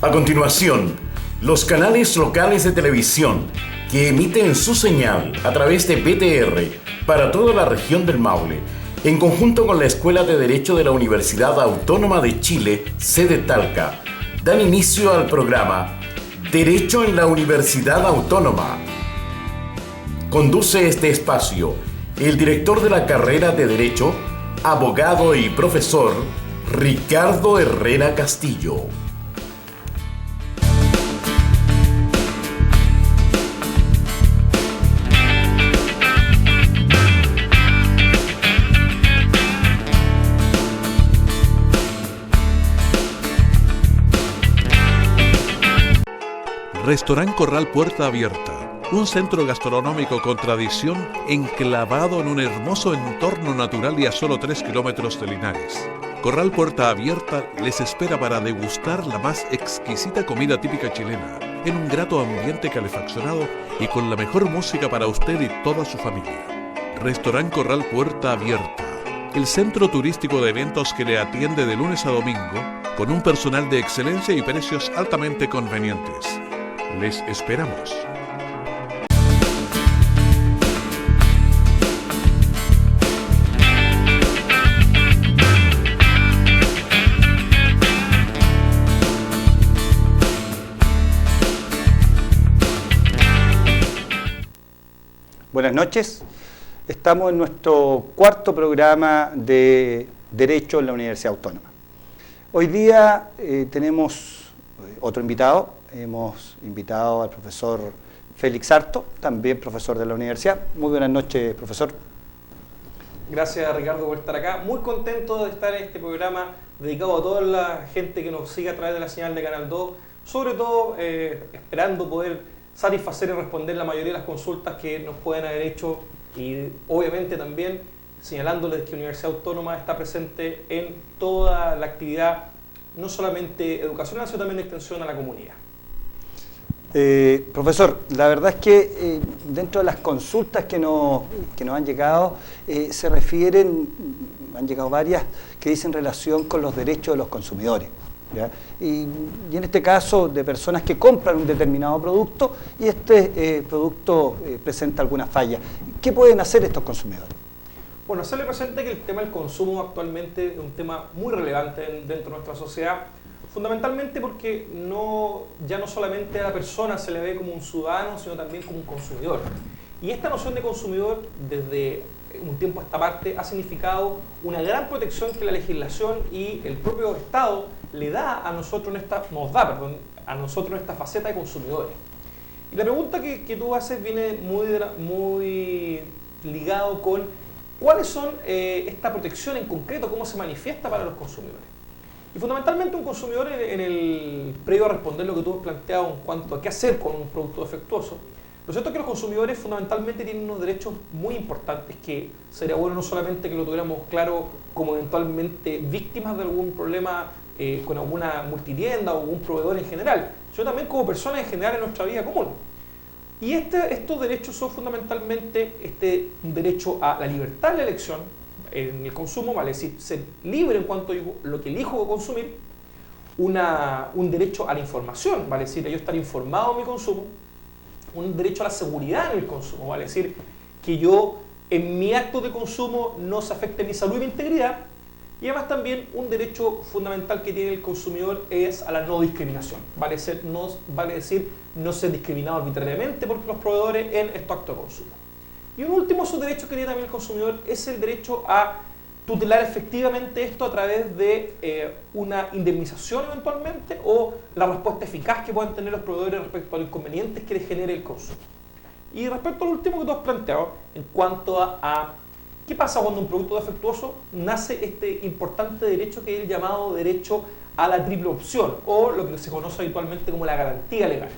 A continuación, los canales locales de televisión que emiten su señal a través de BTR para toda la región del Maule, en conjunto con la Escuela de Derecho de la Universidad Autónoma de Chile, sede Talca, dan inicio al programa Derecho en la Universidad Autónoma. Conduce este espacio el director de la carrera de Derecho, abogado y profesor Ricardo Herrera Castillo. Restaurant Corral Puerta Abierta, un centro gastronómico con tradición enclavado en un hermoso entorno natural y a solo 3 kilómetros de Linares. Corral Puerta Abierta les espera para degustar la más exquisita comida típica chilena, en un grato ambiente calefaccionado y con la mejor música para usted y toda su familia. Restaurant Corral Puerta Abierta, el centro turístico de eventos que le atiende de lunes a domingo, con un personal de excelencia y precios altamente convenientes. Les esperamos. Buenas noches. Estamos en nuestro cuarto programa de Derecho en la Universidad Autónoma. Hoy día tenemos otro invitado. Hemos invitado al profesor Félix Arto, también profesor de la universidad. Muy buenas noches, profesor. Gracias, Ricardo, por estar acá. Muy contento de estar en este programa dedicado a toda la gente que nos sigue a través de la señal de Canal 2, sobre todo esperando poder satisfacer y responder la mayoría de las consultas que nos pueden haber hecho y obviamente también señalándoles que la Universidad Autónoma está presente en toda la actividad, no solamente educacional, sino también de extensión a la comunidad. Profesor, la verdad es que dentro de las consultas que nos han llegado, se refieren, han llegado varias que dicen relación con los derechos de los consumidores, ¿ya? Y en este caso de personas que compran un determinado producto y este producto presenta alguna falla. ¿Qué pueden hacer estos consumidores? Bueno, hacerle presente que el tema del consumo actualmente es un tema muy relevante dentro de nuestra sociedad, fundamentalmente porque ya no solamente a la persona se le ve como un ciudadano, sino también como un consumidor. Y esta noción de consumidor, desde un tiempo a esta parte, ha significado una gran protección que la legislación y el propio Estado le da a nosotros a nosotros en esta faceta de consumidores. Y la pregunta que tú haces viene muy ligado con cuáles son esta protección en concreto, cómo se manifiesta para los consumidores. Y fundamentalmente un consumidor, en el previo a responder lo que tú has planteado en cuanto a qué hacer con un producto defectuoso, lo cierto es que los consumidores fundamentalmente tienen unos derechos muy importantes que sería bueno no solamente que lo tuviéramos claro como eventualmente víctimas de algún problema con alguna multitienda o algún proveedor en general, sino también como personas en general en nuestra vida común. Y estos derechos son fundamentalmente un derecho a la libertad de la elección en el consumo, vale decir, ser libre en cuanto a lo que elijo consumir, un derecho a la información, vale decir, yo estar informado de mi consumo, un derecho a la seguridad en el consumo, vale decir, que yo en mi acto de consumo no se afecte mi salud y mi integridad, y además también un derecho fundamental que tiene el consumidor es a la no discriminación, vale decir, no ser discriminado arbitrariamente por los proveedores en estos actos de consumo. Y un último derecho que tiene también el consumidor es el derecho a tutelar efectivamente esto a través de una indemnización eventualmente o la respuesta eficaz que puedan tener los proveedores respecto a los inconvenientes que les genere el consumo. Y respecto al último que tú has planteado, en cuanto a qué pasa cuando un producto defectuoso, nace este importante derecho que es el llamado derecho a la triple opción o lo que se conoce habitualmente como la garantía legal.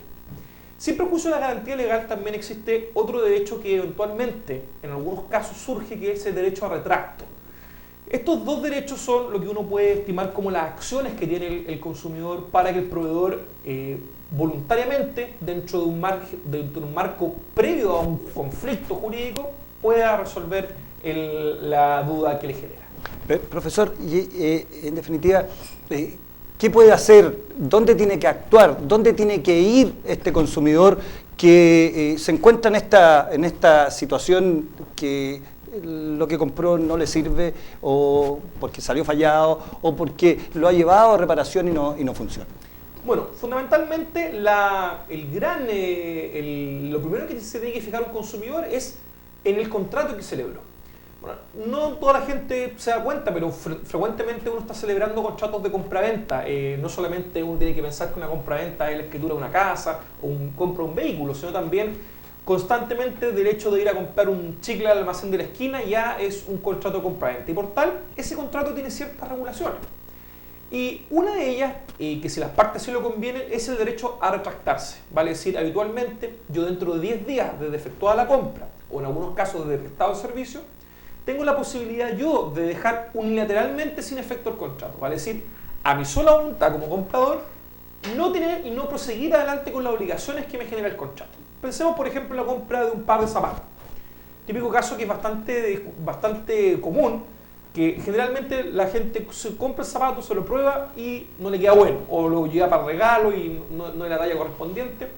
Sin perjuicio de la garantía legal también existe otro derecho que eventualmente en algunos casos surge, que es el derecho a retracto. Estos dos derechos son lo que uno puede estimar como las acciones que tiene el consumidor para que el proveedor voluntariamente, dentro de un marco previo a un conflicto jurídico, pueda resolver la duda que le genera. Profesor, en definitiva, ¿Qué puede hacer? ¿Dónde tiene que actuar? ¿Dónde tiene que ir este consumidor que se encuentra en esta situación que lo que compró no le sirve, o porque salió fallado, o porque lo ha llevado a reparación y no funciona? Bueno, fundamentalmente lo primero que se tiene que fijar un consumidor es en el contrato que celebró. Bueno, no toda la gente se da cuenta, pero frecuentemente uno está celebrando contratos de compraventa. No solamente uno tiene que pensar que una compraventa es la escritura de una casa o compra un vehículo, sino también constantemente del hecho de ir a comprar un chicle al almacén de la esquina ya es un contrato de compraventa. Y por tal, ese contrato tiene ciertas regulaciones. Y una de ellas, que si las partes se lo convienen, es el derecho a retractarse. Vale decir, habitualmente, yo dentro de 10 días desde efectuada la compra, o en algunos casos desde prestado el servicio, tengo la posibilidad yo de dejar unilateralmente sin efecto el contrato. Vale decir, a mi sola voluntad como comprador, no tener y no proseguir adelante con las obligaciones que me genera el contrato. Pensemos, por ejemplo, en la compra de un par de zapatos. Típico caso que es bastante común, que generalmente la gente se compra el zapato, se lo prueba y no le queda bueno, o lo lleva para regalo y no es la talla correspondiente.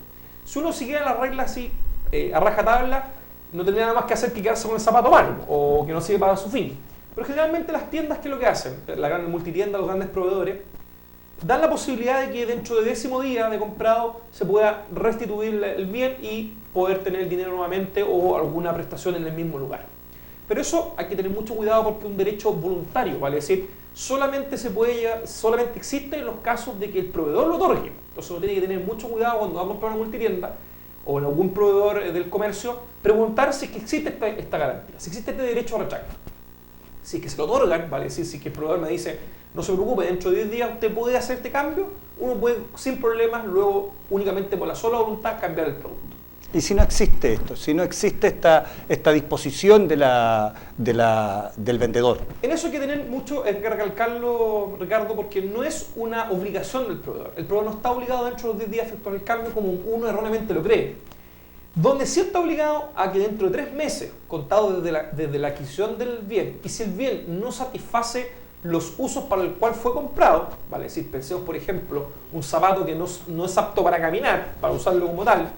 Si uno siguiera las reglas así, a rajatabla, no tendría nada más que hacer que quedarse con el zapato malo, o que no sirve para su fin. Pero generalmente las tiendas, ¿qué es lo que hacen? La gran multitienda, los grandes proveedores, dan la posibilidad de que dentro de 10º día de comprado se pueda restituir el bien y poder tener el dinero nuevamente o alguna prestación en el mismo lugar. Pero eso hay que tener mucho cuidado porque es un derecho voluntario, vale decir, solamente existe en los casos de que el proveedor lo otorgue. Entonces uno tiene que tener mucho cuidado cuando va a comprar una multitienda o en algún proveedor del comercio, preguntar si es que existe esta garantía, si existe este derecho a retracto. Si es que se lo otorgan, vale decir, si es que el proveedor me dice, no se preocupe, dentro de 10 días usted puede hacer este cambio, uno puede sin problemas luego únicamente por la sola voluntad cambiar el producto. Y si no existe esto, si no existe esta disposición del vendedor. En eso hay que tener mucho, hay que recalcarlo, Ricardo, porque no es una obligación del proveedor. El proveedor no está obligado dentro de los 10 días a efectuar el cambio como uno erróneamente lo cree. Donde sí está obligado a que dentro de 3 meses, contado desde la adquisición del bien, y si el bien no satisface los usos para el cual fue comprado, vale decir, pensemos por ejemplo un zapato que no es apto para caminar, para usarlo como tal,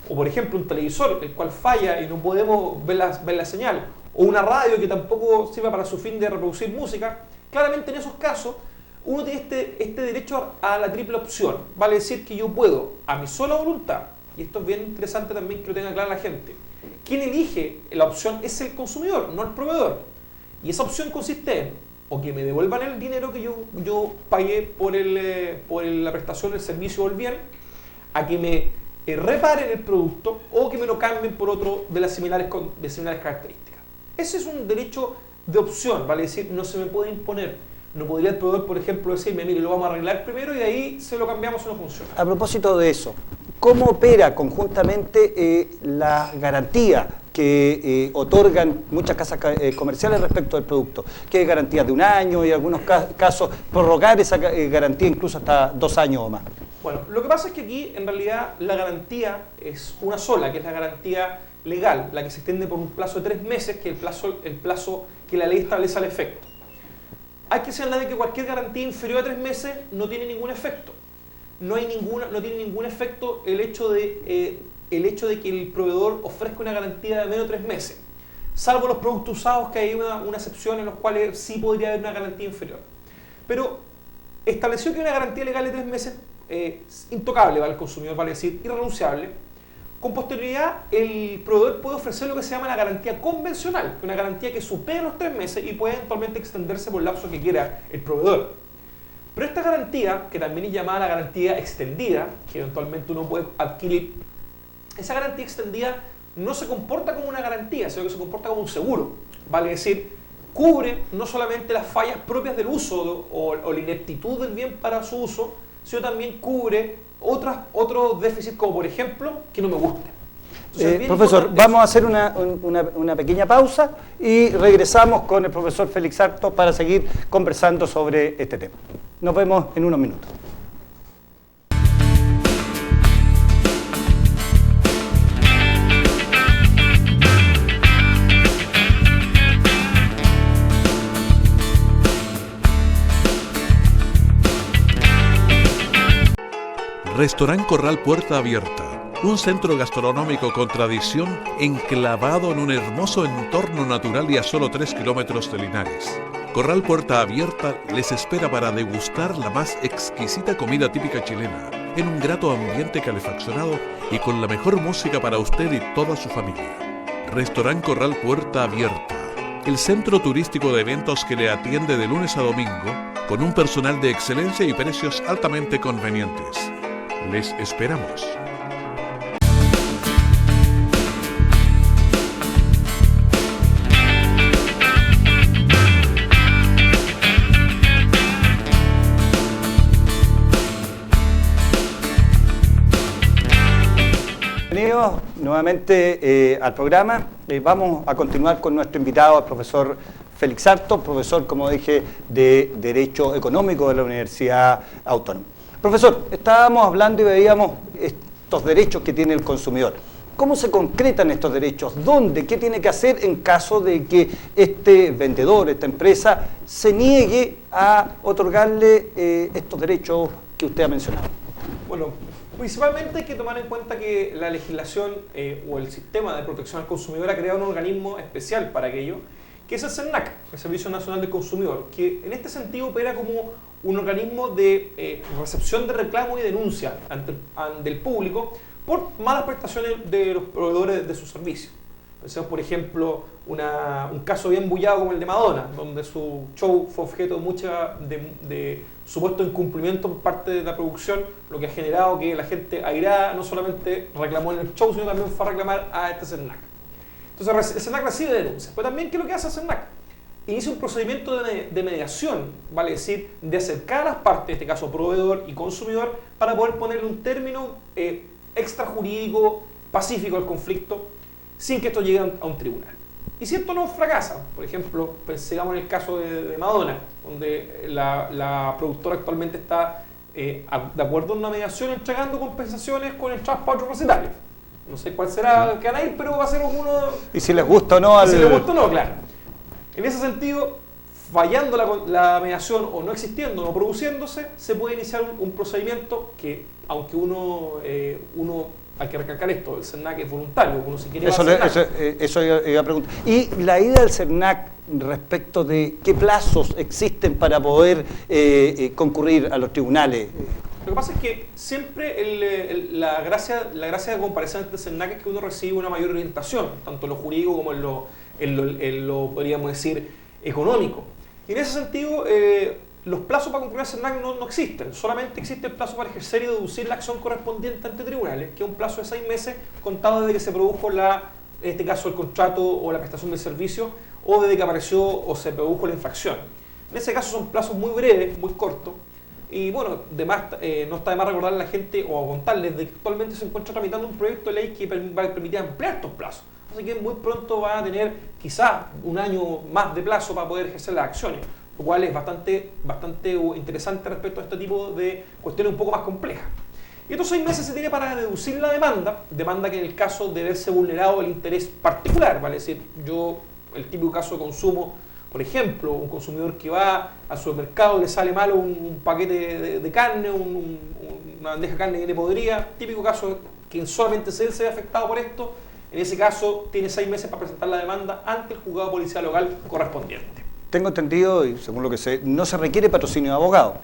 o por ejemplo un televisor el cual falla y no podemos ver la señal, o una radio que tampoco sirve para su fin de reproducir música, claramente en esos casos uno tiene este derecho a la triple opción, vale decir que yo puedo, a mi sola voluntad, y esto es bien interesante también que lo tenga clara la gente, quien elige la opción es el consumidor, no el proveedor, y esa opción consiste en o que me devuelvan el dinero que yo pagué por la prestación, el servicio o el bien, a que me reparen el producto o que me lo cambien por otro de similares características. Ese es un derecho de opción, vale decir, no se me puede imponer. No podría el proveedor, por ejemplo, decirme, mire, lo vamos a arreglar primero y de ahí se lo cambiamos o no funciona. A propósito de eso, ¿cómo opera conjuntamente la garantía que otorgan muchas casas comerciales respecto del producto? Que es garantía de 1 año y en algunos casos prorrogar esa garantía incluso hasta 2 años o más. Bueno, lo que pasa es que aquí en realidad la garantía es una sola, que es la garantía legal, la que se extiende por un plazo de 3 meses, que es el plazo que la ley establece al efecto. Hay que señalar que cualquier garantía inferior a 3 meses no tiene ningún efecto. No tiene ningún efecto el hecho de que el proveedor ofrezca una garantía de menos de 3 meses, salvo los productos usados, que hay una excepción en los cuales sí podría haber una garantía inferior. Pero estableció que una garantía legal de 3 meses es intocable para el consumidor, vale decir, irrenunciable. Con posterioridad, el proveedor puede ofrecer lo que se llama la garantía convencional, que es una garantía que supera los 3 meses y puede eventualmente extenderse por el lapso que quiera el proveedor. Pero esta garantía, que también es llamada la garantía extendida, que eventualmente uno puede adquirir, esa garantía extendida no se comporta como una garantía, sino que se comporta como un seguro. Vale decir, cubre no solamente las fallas propias del uso o la ineptitud del bien para su uso, sino también cubre otros déficits, como por ejemplo, que no me guste. Entonces, profesor, vamos a hacer una pequeña pausa y regresamos con el profesor Félix Arto para seguir conversando sobre este tema. Nos vemos en unos minutos. Restaurant Corral Puerta Abierta, un centro gastronómico con tradición enclavado en un hermoso entorno natural y a solo 3 kilómetros de Linares. Corral Puerta Abierta les espera para degustar la más exquisita comida típica chilena, en un grato ambiente calefaccionado y con la mejor música para usted y toda su familia. Restaurant Corral Puerta Abierta, el centro turístico de eventos que le atiende de lunes a domingo, con un personal de excelencia y precios altamente convenientes. Les esperamos. Bienvenidos nuevamente al programa. Vamos a continuar con nuestro invitado, el profesor Félix Arto, profesor, como dije, de Derecho Económico de la Universidad Autónoma. Profesor, estábamos hablando y veíamos estos derechos que tiene el consumidor. ¿Cómo se concretan estos derechos? ¿Dónde? ¿Qué tiene que hacer en caso de que este vendedor, esta empresa, se niegue a otorgarle estos derechos que usted ha mencionado? Bueno, principalmente hay que tomar en cuenta que la legislación o el sistema de protección al consumidor ha creado un organismo especial para aquello, que es el SERNAC, el Servicio Nacional del Consumidor, que en este sentido opera como un organismo de recepción de reclamo y denuncia ante el público por malas prestaciones de los proveedores de sus servicios. Pensemos, por ejemplo, un caso bien bullado como el de Madonna, donde su show fue objeto de supuesto incumplimiento por parte de la producción, lo que ha generado que la gente airada no solamente reclamó en el show, sino también fue a reclamar a este SERNAC. Entonces el SERNAC recibe denuncias, pero también ¿qué es lo que hace el SERNAC? Inicia un procedimiento de mediación, vale decir, de acercar a las partes, en este caso proveedor y consumidor, para poder ponerle un término extrajurídico, pacífico al conflicto, sin que esto llegue a un tribunal. Y si esto no fracasa, por ejemplo, sigamos en el caso de Madonna, donde la productora actualmente está de acuerdo en una mediación entregando compensaciones con el traspaso a otros recitales. No sé cuál será el que van a ir, pero va a ser uno... ¿Y si les gusta o no? Si les gusta o no, claro. En ese sentido, fallando la mediación o no existiendo, no produciéndose, se puede iniciar un procedimiento que, aunque uno hay que recalcar esto, el SERNAC es voluntario, uno si quiere eso iba a preguntar. ¿Y la ida del SERNAC respecto de qué plazos existen para poder concurrir a los tribunales? Lo que pasa es que siempre la gracia de comparecer ante el SERNAC es que uno recibe una mayor orientación, tanto en lo jurídico como en lo podríamos decir, económico. Y en ese sentido, los plazos para concurrir al SERNAC no existen, solamente existe el plazo para ejercer y deducir la acción correspondiente ante tribunales, que es un plazo de 6 meses contado desde que se produjo en este caso el contrato o la prestación del servicio, o desde que apareció o se produjo la infracción. En ese caso son plazos muy breves, muy cortos, y bueno, no está de más recordarle a la gente o contarles de que actualmente se encuentra tramitando un proyecto de ley que va a permitir ampliar estos plazos. Así que muy pronto va a tener quizás un año más de plazo para poder ejercer las acciones, lo cual es bastante interesante respecto a este tipo de cuestiones un poco más complejas. Y estos 6 meses se tiene para deducir la demanda que en el caso de verse vulnerado el interés particular, vale decir, el típico caso de consumo, por ejemplo, un consumidor que va al supermercado y le sale malo un paquete de carne, una bandeja de carne que le podría, típico caso que solamente él se ve afectado por esto. En ese caso, tiene 6 meses para presentar la demanda ante el juzgado policial local correspondiente. Tengo entendido, y según lo que sé, no se requiere patrocinio de abogado.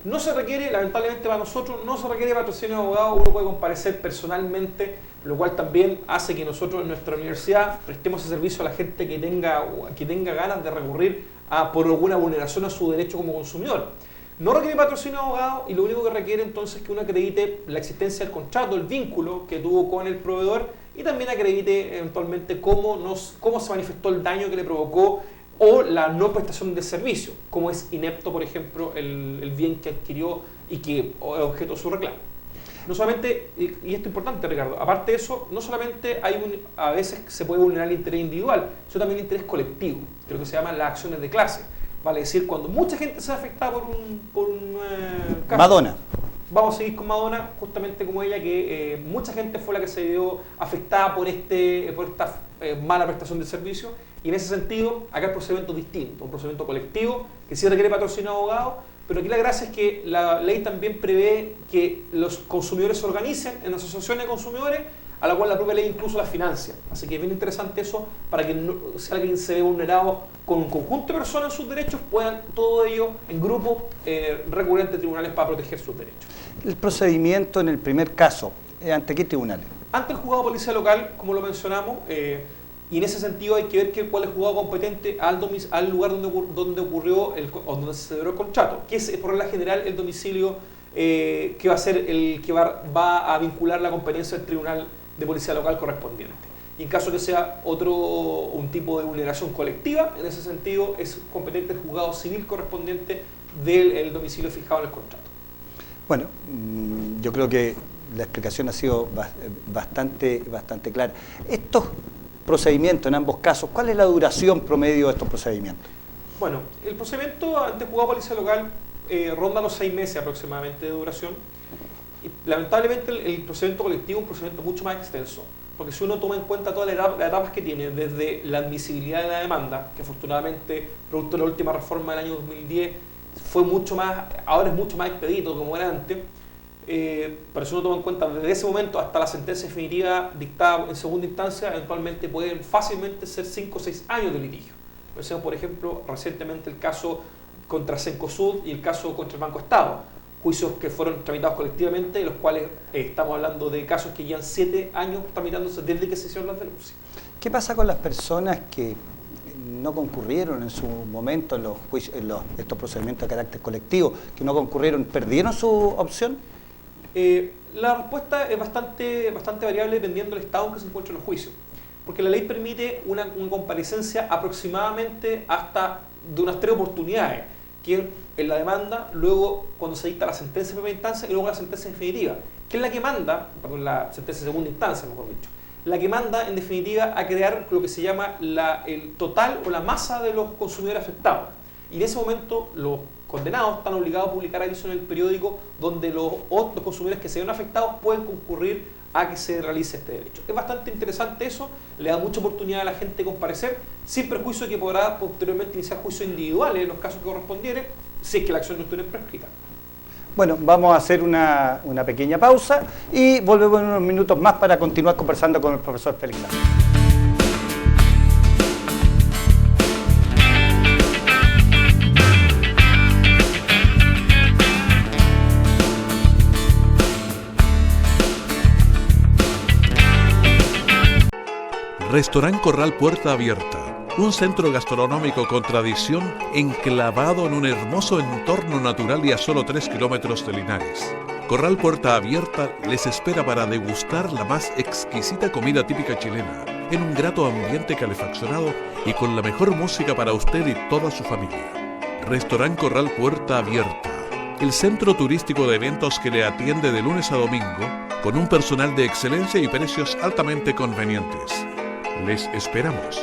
No se requiere, lamentablemente para nosotros, no se requiere patrocinio de abogado, uno puede comparecer personalmente, lo cual también hace que nosotros en nuestra universidad prestemos ese servicio a la gente que tenga ganas de recurrir por alguna vulneración a su derecho como consumidor. No requiere patrocinio de abogado y lo único que requiere entonces es que uno acredite la existencia del contrato, el vínculo que tuvo con el proveedor y también acredite eventualmente cómo se manifestó el daño que le provocó o la no prestación de servicio, como es inepto, por ejemplo, el bien que adquirió y que es objeto de su reclamo. No solamente, y esto es importante, Ricardo, aparte de eso, no solamente a veces se puede vulnerar el interés individual, sino también el interés colectivo, que es lo que se llaman las acciones de clase. Vale decir, cuando mucha gente se ve afectada por un caso. Madonna. Vamos a seguir con Madonna, justamente como ella, que mucha gente fue la que se vio afectada por esta mala prestación de servicio. Y en ese sentido, acá el procedimiento es distinto, un procedimiento colectivo que sí requiere patrocinio de abogado, pero aquí la gracia es que la ley también prevé que los consumidores se organicen en asociaciones de consumidores, a la cual la propia ley incluso la financia. Así que es bien interesante eso para que si alguien se ve vulnerado con un conjunto de personas en sus derechos, puedan todo ello en grupo recurrir ante tribunales para proteger sus derechos. El procedimiento en el primer caso, ¿ante qué tribunales? Ante el juzgado de policía local, como lo mencionamos, y en ese sentido hay que ver cuál es el juzgado competente al lugar donde ocurrió o donde se celebró el contrato, que es por regla general el domicilio que va a ser el que va a vincular la competencia del tribunal de policía local correspondiente. Y en caso que sea un tipo de vulneración colectiva, en ese sentido es competente el juzgado civil correspondiente del domicilio fijado en el contrato. Bueno, yo creo que la explicación ha sido bastante clara. Estos procedimientos en ambos casos, ¿cuál es la duración promedio de estos procedimientos? Bueno, el procedimiento ante el juzgado de policía local ronda los 6 meses aproximadamente de duración. Y, lamentablemente el procedimiento colectivo es un procedimiento mucho más extenso, porque si uno toma en cuenta todas las etapas que tiene, desde la admisibilidad de la demanda, que afortunadamente, producto de la última reforma del año 2010, ahora es mucho más expedito como era antes, pero si uno toma en cuenta desde ese momento hasta la sentencia definitiva dictada en segunda instancia, eventualmente pueden fácilmente ser 5 o 6 años de litigio. Pensemos, por ejemplo, recientemente el caso contra Cencosud y el caso contra el Banco Estado, juicios que fueron tramitados colectivamente, en los cuales estamos hablando de casos que llevan 7 años tramitándose desde que se hicieron las denuncias. ¿Qué pasa con las personas que no concurrieron en su momento en estos procedimientos de carácter colectivo, que no concurrieron, perdieron su opción? La respuesta es bastante variable dependiendo del estado en que se encuentran los juicios, porque la ley permite una comparecencia aproximadamente hasta de unas 3 oportunidades, que en la demanda, luego cuando se dicta la sentencia de primera instancia y luego la sentencia definitiva, que es la que manda, la sentencia de segunda instancia, mejor dicho, la que manda en definitiva a crear lo que se llama el total o la masa de los consumidores afectados. Y en ese momento los condenados están obligados a publicar aviso en el periódico donde los consumidores que se ven afectados pueden concurrir a que se realice este derecho. Es bastante interesante eso, le da mucha oportunidad a la gente de comparecer, sin perjuicio que podrá posteriormente iniciar juicios individuales en los casos que correspondieren, si es que la acción no estuviera prescrita. Bueno, vamos a hacer una pequeña pausa y volvemos en unos minutos más para continuar conversando con el profesor Félix Sarto. Restaurant Corral Puerta Abierta, un centro gastronómico con tradición enclavado en un hermoso entorno natural y a solo 3 kilómetros de Linares. Corral Puerta Abierta les espera para degustar la más exquisita comida típica chilena, en un grato ambiente calefaccionado y con la mejor música para usted y toda su familia. Restaurant Corral Puerta Abierta, el centro turístico de eventos que le atiende de lunes a domingo, con un personal de excelencia y precios altamente convenientes. Les esperamos.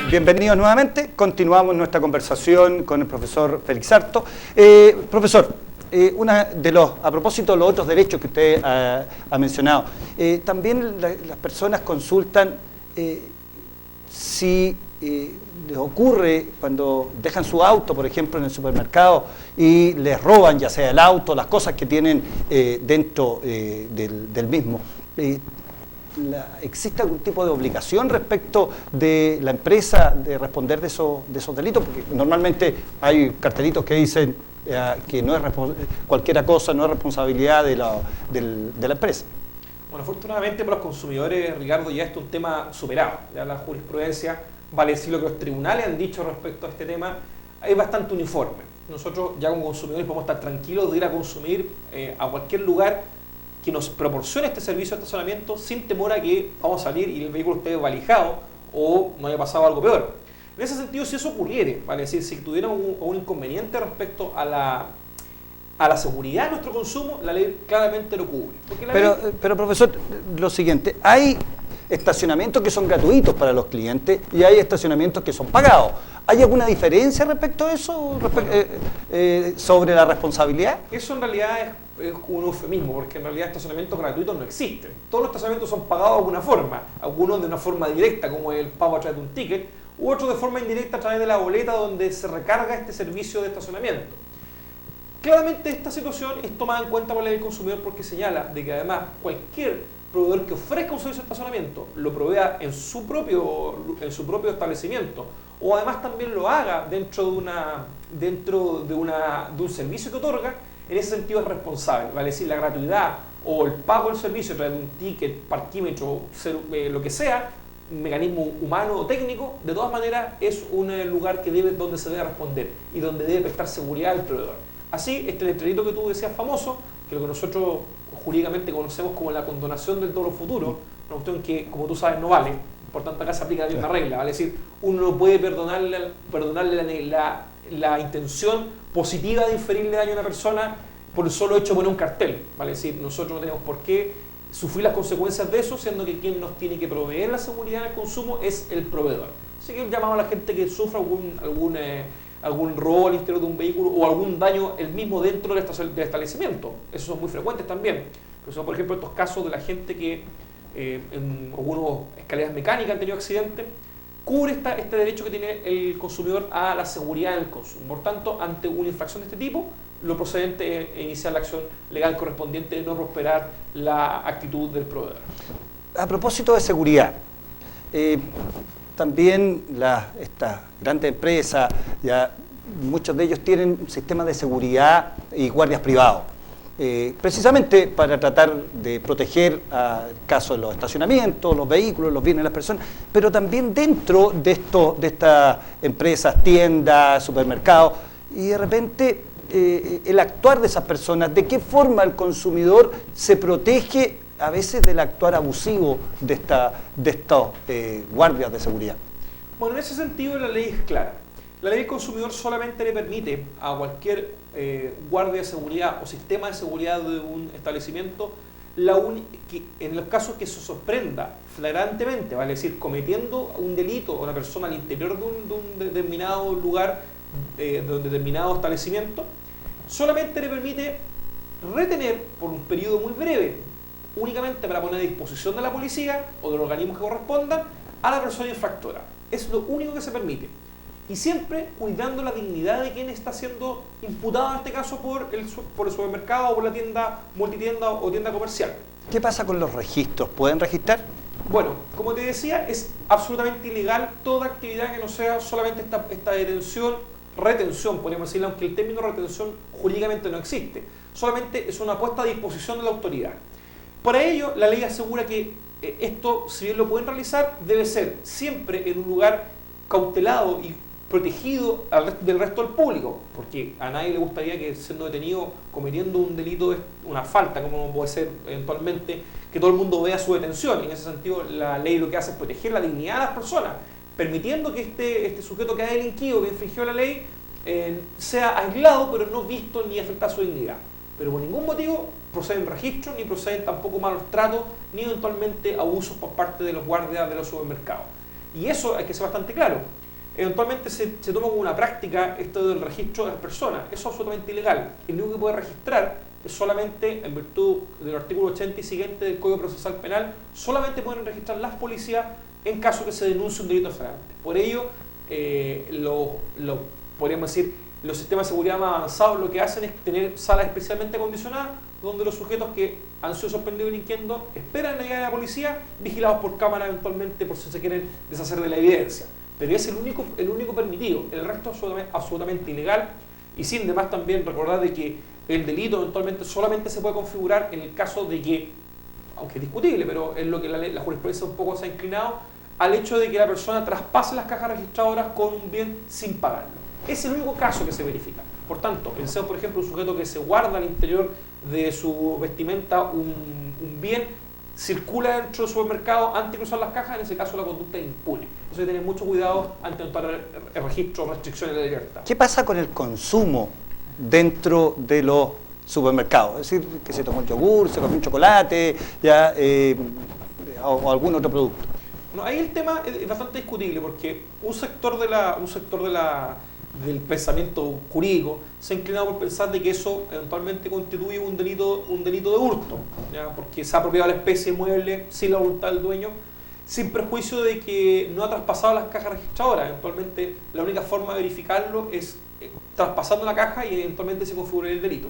Bienvenidos nuevamente, continuamos nuestra conversación con el profesor Félix Sarto. Profesor, a propósito de los otros derechos que usted ha mencionado, también las personas consultan si les ocurre cuando dejan su auto, por ejemplo, en el supermercado y les roban ya sea el auto, las cosas que tienen dentro del mismo. ¿Existe algún tipo de obligación respecto de la empresa de responder de esos delitos? Porque normalmente hay cartelitos que dicen que no es cualquier cosa, no es responsabilidad de la empresa. Bueno, afortunadamente para los consumidores, Ricardo, ya esto es un tema superado. Ya la jurisprudencia, vale decir lo que los tribunales han dicho respecto a este tema, es bastante uniforme. Nosotros ya como consumidores podemos estar tranquilos de ir a consumir a cualquier lugar que nos proporcione este servicio de estacionamiento sin temor a que vamos a salir y el vehículo esté valijado o no haya pasado algo peor. En ese sentido, si eso ocurriere, vale decir, si tuviera un inconveniente respecto a la seguridad de nuestro consumo, la ley claramente lo cubre. Pero profesor, lo siguiente, hay estacionamientos que son gratuitos para los clientes y hay estacionamientos que son pagados. ¿Hay alguna diferencia respecto a eso, sobre la responsabilidad? Eso en realidad es un eufemismo, porque en realidad estacionamientos gratuitos no existen. Todos los estacionamientos son pagados de alguna forma, algunos de una forma directa, como el pago a través de un ticket, u otros de forma indirecta a través de la boleta donde se recarga este servicio de estacionamiento. Claramente esta situación es tomada en cuenta por la ley del consumidor porque señala de que además cualquier proveedor que ofrezca un servicio de estacionamiento lo provea en su propio establecimiento o además también lo haga dentro de un servicio que otorga, en ese sentido es responsable, vale decir la gratuidad o el pago del servicio a través de un ticket, parquímetro, lo que sea, un mecanismo humano o técnico, de todas maneras es un lugar donde se debe responder y donde debe prestar seguridad al proveedor. Así, este letrerito que tú decías famoso, que lo que nosotros jurídicamente conocemos como la condonación del dobro futuro, una cuestión que, como tú sabes, no vale, por tanto acá se aplica la misma regla, vale decir, uno no puede perdonarle la intención positiva de inferirle daño a una persona por el solo hecho de poner un cartel, vale decir, nosotros no tenemos por qué sufrir las consecuencias de eso, siendo que quien nos tiene que proveer la seguridad del consumo es el proveedor. Así que llamamos a la gente que sufra algún robo al interior de un vehículo o algún daño el mismo dentro del establecimiento. Esos son muy frecuentes también. Pero son, por ejemplo, estos casos de la gente que en algunas escaleras mecánicas han tenido accidentes, cubre este derecho que tiene el consumidor a la seguridad del consumo. Por tanto, ante una infracción de este tipo, lo procedente es iniciar la acción legal correspondiente de no prosperar la actitud del proveedor. A propósito de seguridad, también estas grandes empresas, ya muchos de ellos tienen sistemas de seguridad y guardias privados, precisamente para tratar de proteger el caso de los estacionamientos, los vehículos, los bienes de las personas, pero también dentro de estas empresas, tiendas, supermercados, y de repente el actuar de esas personas, de qué forma el consumidor se protege a veces del actuar abusivo de estos guardias de seguridad. Bueno, en ese sentido la ley es clara. La ley del consumidor solamente le permite a cualquier guardia de seguridad o sistema de seguridad de un establecimiento, en los casos que se sorprenda flagrantemente, vale decir, cometiendo un delito a una persona al interior de un determinado lugar, de un determinado establecimiento, solamente le permite retener por un periodo muy breve, únicamente para poner a disposición de la policía o de los organismos que correspondan a la persona infractora. Es lo único que se permite. Y siempre cuidando la dignidad de quien está siendo imputado en este caso por el supermercado o por la tienda, multitienda o tienda comercial. ¿Qué pasa con los registros? ¿Pueden registrar? Bueno, como te decía, es absolutamente ilegal toda actividad que no sea solamente esta retención, podríamos decirlo, aunque el término retención jurídicamente no existe. Solamente es una puesta a disposición de la autoridad. Para ello, la ley asegura que esto, si bien lo pueden realizar, debe ser siempre en un lugar cautelado y protegido del resto del público, porque a nadie le gustaría que siendo detenido cometiendo un delito, una falta, como puede ser eventualmente, que todo el mundo vea su detención. En ese sentido, la ley lo que hace es proteger la dignidad de las personas, permitiendo que este sujeto que ha delinquido, que infringió la ley, sea aislado, pero no visto ni afectar su dignidad. Pero por ningún motivo proceden registros, ni proceden tampoco malos tratos, ni eventualmente abusos por parte de los guardias de los supermercados. Y eso hay que ser bastante claro. Eventualmente se toma como una práctica esto del registro de las personas. Eso es absolutamente ilegal. El único que puede registrar es solamente, en virtud del artículo 80 y siguiente del Código Procesal Penal, solamente pueden registrar las policías en caso que se denuncie un delito flagrante. Por ello, podríamos decir, los sistemas de seguridad más avanzados lo que hacen es tener salas especialmente acondicionadas donde los sujetos que han sido sorprendidos delinquiendo esperan la llegada de la policía, vigilados por cámara eventualmente por si se quieren deshacer de la evidencia. Pero es el único permitido, el resto es absolutamente ilegal, y sin demás también recordar de que el delito eventualmente solamente se puede configurar en el caso de que, aunque es discutible, pero es lo que la jurisprudencia un poco se ha inclinado, al hecho de que la persona traspase las cajas registradoras con un bien sin pagarlo. Es el único caso que se verifica. Por tanto, pensemos por ejemplo un sujeto que se guarda al interior de su vestimenta un bien, circula dentro del supermercado antes de cruzar las cajas, en ese caso la conducta es impune. Entonces hay que tener mucho cuidado ante el registro o restricciones de libertad. ¿Qué pasa con el consumo dentro de los supermercados? Es decir, que se tomó el yogur, se comió un chocolate, ya o algún otro producto. No, ahí el tema es bastante discutible porque un sector del pensamiento jurídico se ha inclinado por pensar de que eso eventualmente constituye un delito de hurto, ¿ya? Porque se ha apropiado la especie mueble sin la voluntad del dueño, sin perjuicio de que no ha traspasado las cajas registradoras. Eventualmente la única forma de verificarlo es traspasando la caja y eventualmente se configura el delito.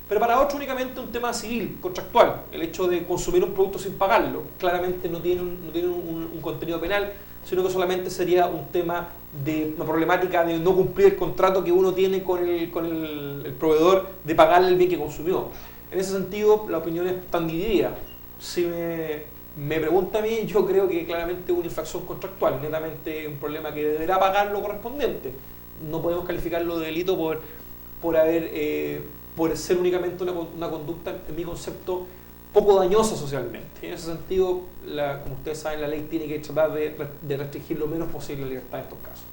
Pero para otros únicamente un tema civil, contractual. El hecho de consumir un producto sin pagarlo claramente no tiene un contenido penal, sino que solamente sería un tema de una problemática de no cumplir el contrato que uno tiene con el proveedor de pagarle el bien que consumió. En ese sentido, la opinión es tan dividida. Si me pregunta a mí, yo creo que claramente es una infracción contractual, netamente un problema que deberá pagar lo correspondiente. No podemos calificarlo de delito por ser únicamente una conducta, en mi concepto, poco dañosa socialmente. En ese sentido, como ustedes saben, la ley tiene que tratar de restringir lo menos posible la libertad en estos casos.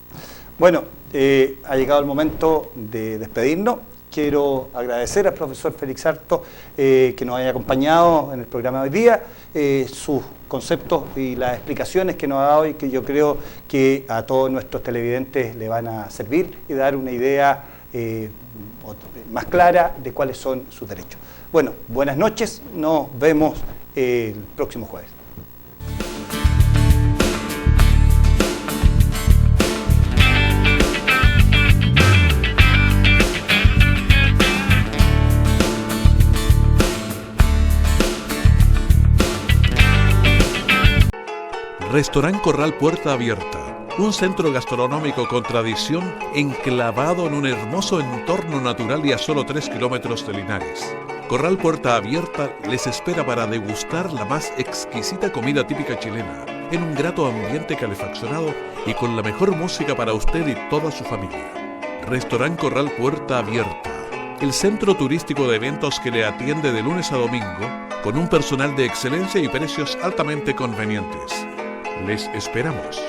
Bueno, ha llegado el momento de despedirnos. Quiero agradecer al profesor Félix Arto que nos haya acompañado en el programa de hoy día, sus conceptos y las explicaciones que nos ha dado y que yo creo que a todos nuestros televidentes le van a servir y dar una idea más clara de cuáles son sus derechos. Bueno, buenas noches, nos vemos el próximo jueves. Restaurant Corral Puerta Abierta, un centro gastronómico con tradición enclavado en un hermoso entorno natural y a solo 3 kilómetros de Linares. Corral Puerta Abierta les espera para degustar la más exquisita comida típica chilena, en un grato ambiente calefaccionado y con la mejor música para usted y toda su familia. Restaurant Corral Puerta Abierta, el centro turístico de eventos que le atiende de lunes a domingo, con un personal de excelencia y precios altamente convenientes. Les esperamos.